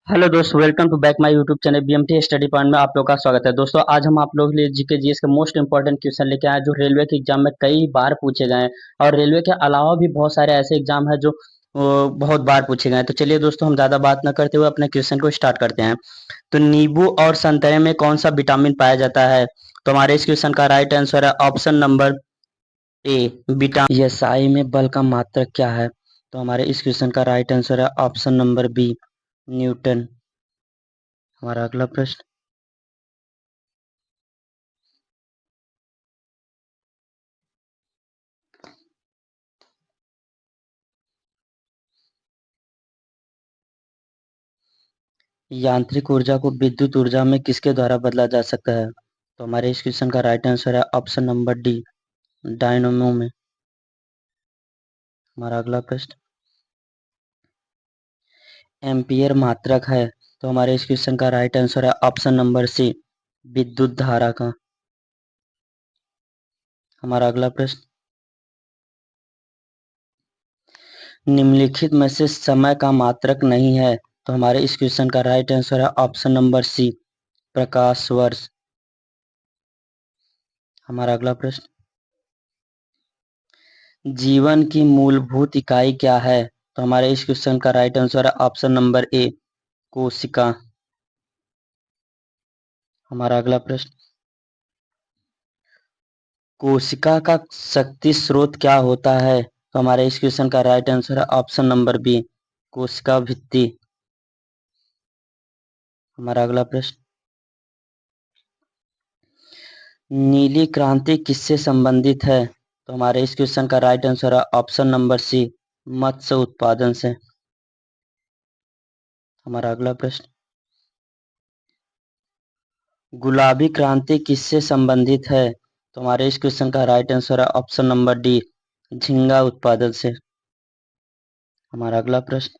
Hello दोस्तों, welcome to back my YouTube channel BMT study point में आप लोग का स्वागत है। दोस्तों, आज हम आप लोग के लिए जीके जीएस के मोस्ट इंपॉर्टेंट क्वेश्चन लेके आए हैं जो रेलवे के एग्जाम में कई बार पूछे गए हैं। और रेलवे के अलावा भी बहुत सारे ऐसे एग्जाम हैं जो बहुत बार पूछे गए हैं। तो चलिए दोस्तों, हम ज़्यादा बात न करते हुए अपने क्वेश्चन को स्टार्ट करते हैं। तो नींबू और संतरे में कौन सा विटामिन पाया जाता है? तो हमारे इस क्वेश्चन का राइट आंसर है ऑप्शन नंबर ए, विटामिन। यसाई में बल का मात्रक क्या है? तो हमारे इस क्वेश्चन का राइट आंसर है ऑप्शन नंबर बी, न्यूटन। हमारा अगला प्रश्न, यांत्रिक ऊर्जा को विद्युत ऊर्जा में किसके द्वारा बदला जा सकता है? तो हमारे इस क्वेश्चन का राइट आंसर है ऑप्शन नंबर डी, डायनमो में। हमारा अगला प्रश्न, एम्पियर मात्रक है। तो हमारे इस क्वेश्चन का राइट आंसर है ऑप्शन नंबर सी, विद्युत धारा का। हमारा अगला प्रश्न, निम्नलिखित में से समय का मात्रक नहीं है। तो हमारे इस क्वेश्चन का राइट आंसर है ऑप्शन नंबर सी, प्रकाश वर्ष। हमारा अगला प्रश्न, जीवन की मूलभूत इकाई क्या है? तो हमारे इस क्वेश्चन का राइट आंसर है ऑप्शन नंबर ए, कोशिका। हमारा अगला प्रश्न, कोशिका का शक्ति स्रोत क्या होता है? तो हमारे इस क्वेश्चन का राइट आंसर है ऑप्शन नंबर बी, कोशिका भित्ति। हमारा अगला प्रश्न, नीली क्रांति किससे संबंधित है? तो हमारे इस क्वेश्चन का राइट आंसर है ऑप्शन नंबर सी, मत्स्य उत्पादन से। हमारा अगला प्रश्न, गुलाबी क्रांति किससे संबंधित है? तो हमारे इस क्वेश्चन का राइट आंसर है ऑप्शन नंबर डी, झींगा उत्पादन से। हमारा अगला प्रश्न,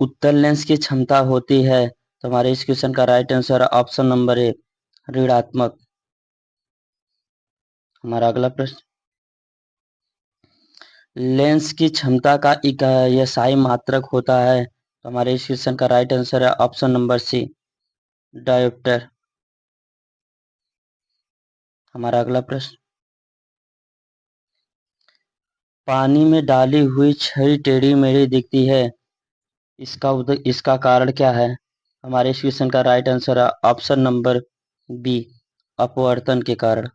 उत्तल लेंस की क्षमता होती है। तो हमारे इस क्वेश्चन का राइट आंसर है ऑप्शन नंबर ए, ऋणात्मक। हमारा अगला प्रश्न, लेंस की क्षमता का इकाई मात्रक होता है। तो हमारे इस क्वेश्चन का राइट आंसर है ऑप्शन नंबर सी, डायोप्टर। हमारा अगला प्रश्न, पानी में डाली हुई छड़ी टेढ़ी मेढ़ी दिखती है, इसका कारण क्या है? हमारे इस क्वेश्चन का राइट आंसर है ऑप्शन नंबर बी, अपवर्तन के कारण।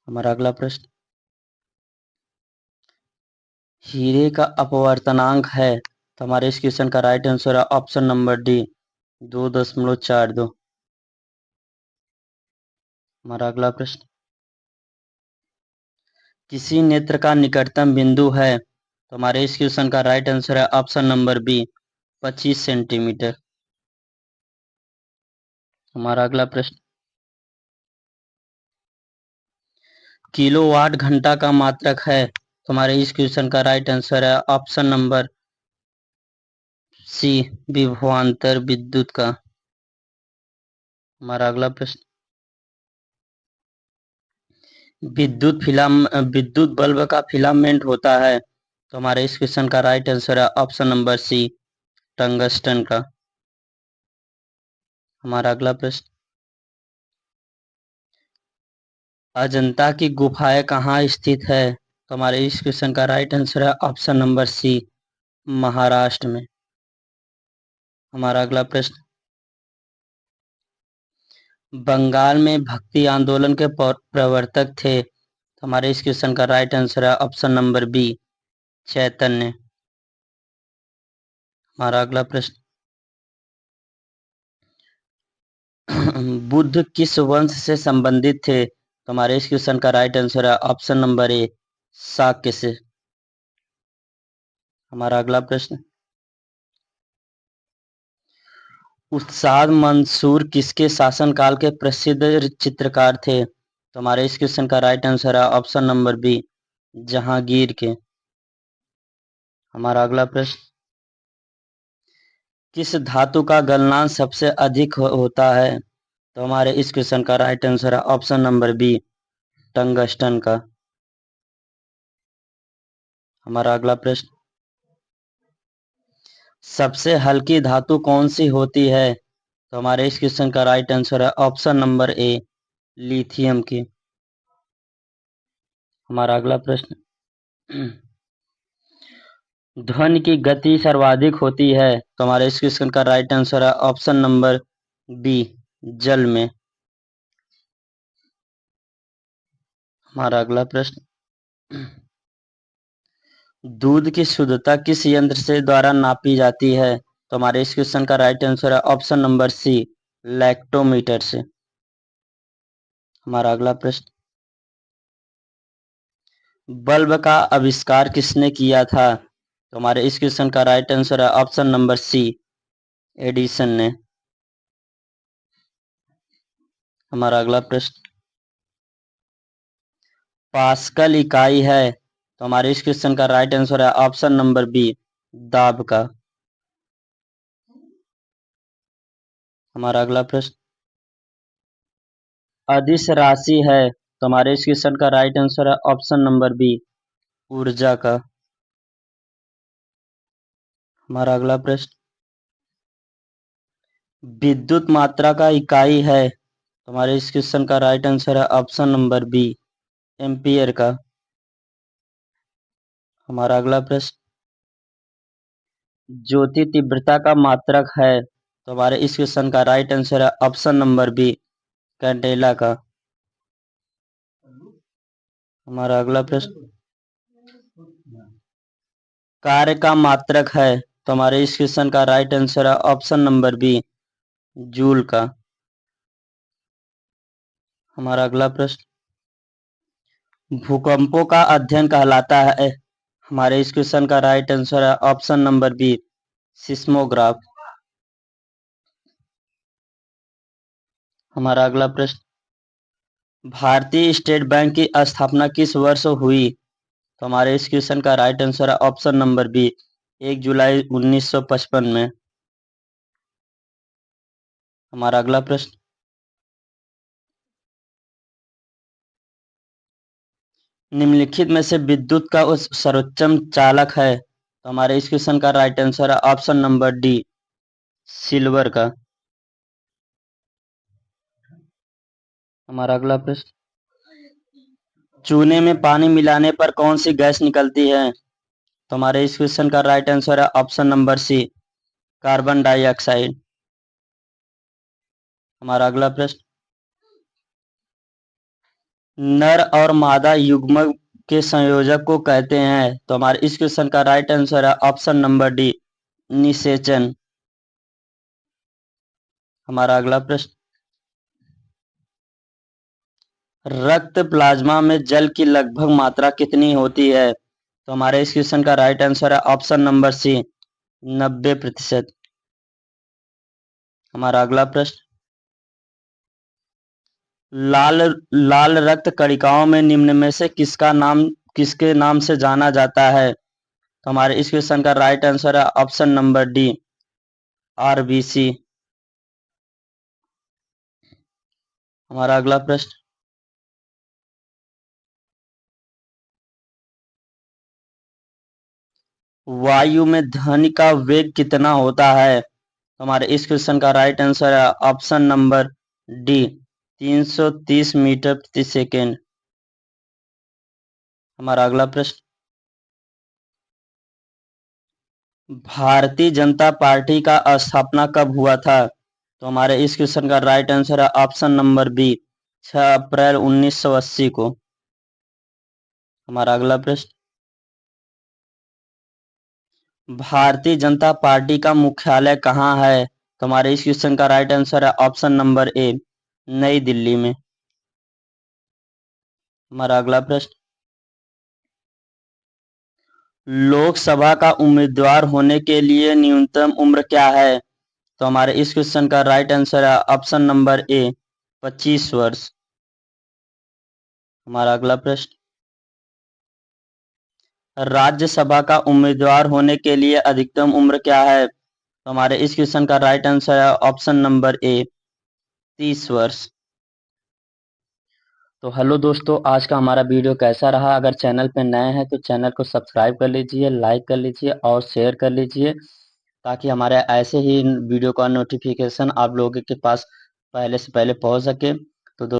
हमारा अगला प्रश्न, हीरे का अपवर्तनांक है। तो हमारे इस क्वेश्चन का राइट आंसर है ऑप्शन नंबर डी, 2.42। हमारा अगला प्रश्न, किसी नेत्र का निकटतम बिंदु है। तो हमारे इस क्वेश्चन का राइट आंसर है ऑप्शन नंबर बी, 25 सेंटीमीटर। हमारा अगला प्रश्न, किलोवाट घंटा का मात्रक है। तो हमारे इस क्वेश्चन का राइट आंसर है ऑप्शन नंबर सी, विभवांतर विद्युत का। हमारा अगला प्रश्न, विद्युत बल्ब का फिलामेंट होता है। तो हमारे इस क्वेश्चन का राइट आंसर है ऑप्शन नंबर सी, टंगस्टन का। हमारा अगला प्रश्न, अजंता की गुफाएं कहाँ स्थित है? तो हमारे इस क्वेश्चन का राइट आंसर है ऑप्शन नंबर सी, महाराष्ट्र में। हमारा अगला प्रश्न, बंगाल में भक्ति आंदोलन के प्रवर्तक थे। तो हमारे इस क्वेश्चन का राइट आंसर है ऑप्शन नंबर बी, चैतन्य। हमारा अगला प्रश्न, बुद्ध किस वंश से संबंधित थे? तो हमारे इस क्वेश्चन का राइट आंसर है ऑप्शन नंबर ए, शाक्य से। हमारा अगला प्रश्न, उस्ताद मंसूर किसके शासनकाल के प्रसिद्ध चित्रकार थे? तो हमारे इस क्वेश्चन का राइट आंसर है ऑप्शन नंबर बी, जहांगीर के। हमारा अगला प्रश्न, किस धातु का गलनांक सबसे अधिक होता है? तो हमारे इस क्वेश्चन का राइट आंसर है ऑप्शन नंबर बी, टंगस्टन का। हमारा अगला प्रश्न, सबसे हल्की धातु कौन सी होती है? तो हमारे इस क्वेश्चन का राइट आंसर है ऑप्शन नंबर ए, लिथियम की। हमारा अगला प्रश्न, ध्वनि की गति सर्वाधिक होती है? तो हमारे इस क्वेश्चन का राइट आंसर है ऑप्शन नंबर बी, जल में। हमारा अगला प्रश्न, दूध की शुद्धता किस यंत्र से द्वारा नापी जाती है? तो हमारे इस क्वेश्चन का राइट आंसर है ऑप्शन नंबर सी, लैक्टोमीटर से। हमारा अगला प्रश्न, बल्ब का आविष्कार किसने किया था? तो हमारे इस क्वेश्चन का राइट आंसर है ऑप्शन नंबर सी, एडिसन ने। हमारा अगला प्रश्न, पास्कल इकाई है? तो हमारे इस क्वेश्चन का राइट आंसर है ऑप्शन नंबर बी, दाब का। हमारा अगला प्रश्न, अदिश राशि है? तो हमारे इस क्वेश्चन का राइट आंसर है ऑप्शन नंबर बी, ऊर्जा का। हमारा अगला प्रश्न, विद्युत मात्रा का इकाई है? तो हमारे इस क्वेश्चन का राइट आंसर है ऑप्शन नंबर बी, एम्पियर का। हमारा अगला प्रश्न, ज्योति तीव्रता का मात्रक है? तो हमारे इस क्वेश्चन का राइट आंसर है ऑप्शन नंबर बी, कैंडेला का। हमारा अगला प्रश्न, कार्य का मात्रक है? तो हमारे इस क्वेश्चन का राइट आंसर है ऑप्शन नंबर बी, जूल का। हमारा अगला प्रश्न, भूकंपों का अध्ययन कहलाता है? हमारे इस क्वेश्चन का राइट आंसर है ऑप्शन नंबर बी, सिस्मोग्राफ। हमारा अगला प्रश्न, भारतीय स्टेट बैंक की स्थापना किस वर्ष हुई? तो हमारे इस क्वेश्चन का राइट आंसर है ऑप्शन नंबर बी, 1 जुलाई 1955 में। हमारा अगला प्रश्न, निम्नलिखित में से विद्युत का उस सर्वोच्चम चालक है? तो हमारे इस क्वेश्चन का राइट आंसर है ऑप्शन नंबर डी, सिल्वर का। हमारा अगला प्रश्न, चूने में पानी मिलाने पर कौन सी गैस निकलती है? तो हमारे इस क्वेश्चन का राइट आंसर है option number C, carbon dioxide. हमारा अगला प्रश्न, नर और मादा युग्मक के संयोजक को कहते हैं? तो हमारे इस क्वेश्चन का राइट आंसर है ऑप्शन नंबर डी, निषेचन। हमारा अगला प्रश्न, रक्त प्लाज्मा में जल की लगभग मात्रा कितनी होती है? तो हमारे इस क्वेश्चन का राइट आंसर है ऑप्शन नंबर सी, 90%। हमारा अगला प्रश्न, लाल लाल रक्त कणिकाओं में निम्न में से किसके नाम से जाना जाता है? तो हमारे इस क्वेश्चन का राइट आंसर है ऑप्शन नंबर डी, आरबीसी। हमारा अगला प्रश्न, वायु में ध्वनि का वेग कितना होता है? तो हमारे इस क्वेश्चन का राइट आंसर है ऑप्शन नंबर डी, 330 मीटर प्रति सेकेंड। हमारा अगला प्रश्न, भारतीय जनता पार्टी का स्थापना कब हुआ था? तो हमारे इस क्वेश्चन का राइट आंसर है ऑप्शन नंबर बी, 6 अप्रैल 1980 को। हमारा अगला प्रश्न, भारतीय जनता पार्टी का मुख्यालय कहाँ है? तो हमारे इस क्वेश्चन का राइट आंसर है ऑप्शन नंबर ए, नई दिल्ली में। हमारा अगला प्रश्न, लोकसभा का उम्मीदवार होने के लिए न्यूनतम उम्र क्या है? तो हमारे इस क्वेश्चन का राइट आंसर है ऑप्शन नंबर ए, 25 वर्ष। हमारा अगला प्रश्न, राज्यसभा का उम्मीदवार होने के लिए अधिकतम उम्र क्या है? तो हमारे इस क्वेश्चन का राइट आंसर है ऑप्शन नंबर ए, 30 वर्ष। तो हेलो दोस्तों, आज का हमारा वीडियो कैसा रहा? अगर चैनल पे नए हैं तो चैनल को सब्सक्राइब कर लीजिए, लाइक कर लीजिए और शेयर कर लीजिए, ताकि हमारे ऐसे ही वीडियो का नोटिफिकेशन आप लोगों के पास पहले से पहले पहुंच सके।